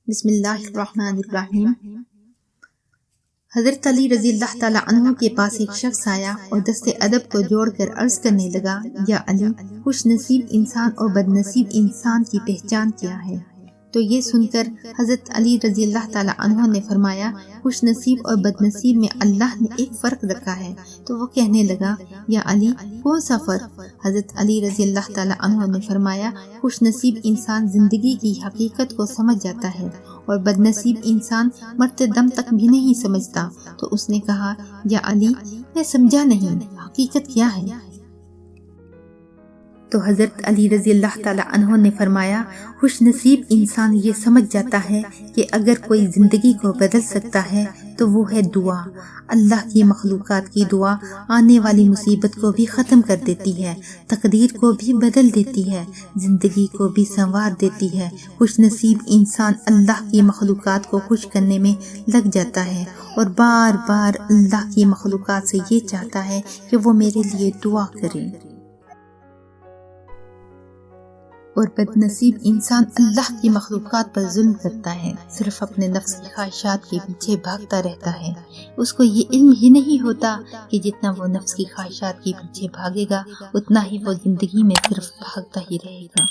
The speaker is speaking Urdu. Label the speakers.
Speaker 1: بسم اللہ الرحمن الرحیم۔ حضرت علی رضی اللہ تعالیٰ عنہ کے پاس ایک شخص آیا اور دست ادب کو جوڑ کر عرض کرنے لگا، یا علی، خوش نصیب انسان اور بد نصیب انسان کی پہچان کیا ہے؟ تو یہ سن کر حضرت علی رضی اللہ تعالیٰ عنہ نے فرمایا، خوش نصیب اور بد نصیب میں اللہ نے ایک فرق رکھا ہے۔ تو وہ کہنے لگا، یا علی، کون سا فرق؟ حضرت علی رضی اللہ تعالیٰ عنہ نے فرمایا، خوش نصیب انسان زندگی کی حقیقت کو سمجھ جاتا ہے اور بد نصیب انسان مرتے دم تک بھی نہیں سمجھتا۔ تو اس نے کہا، یا علی، میں سمجھا نہیں، حقیقت کیا ہے؟ تو حضرت علی رضی اللہ تعالیٰ عنہ نے فرمایا، خوش نصیب انسان یہ سمجھ جاتا ہے کہ اگر کوئی زندگی کو بدل سکتا ہے تو وہ ہے دعا۔ اللہ کی مخلوقات کی دعا آنے والی مصیبت کو بھی ختم کر دیتی ہے، تقدیر کو بھی بدل دیتی ہے، زندگی کو بھی سنوار دیتی ہے۔ خوش نصیب انسان اللہ کی مخلوقات کو خوش کرنے میں لگ جاتا ہے اور بار بار اللہ کی مخلوقات سے یہ چاہتا ہے کہ وہ میرے لیے دعا کریں۔ اور بد نصیب انسان اللہ کی مخلوقات پر ظلم کرتا ہے، صرف اپنے نفس کی خواہشات کے پیچھے بھاگتا رہتا ہے۔ اس کو یہ علم ہی نہیں ہوتا کہ جتنا وہ نفس کی خواہشات کے پیچھے بھاگے گا اتنا ہی وہ زندگی میں صرف بھاگتا ہی رہے گا۔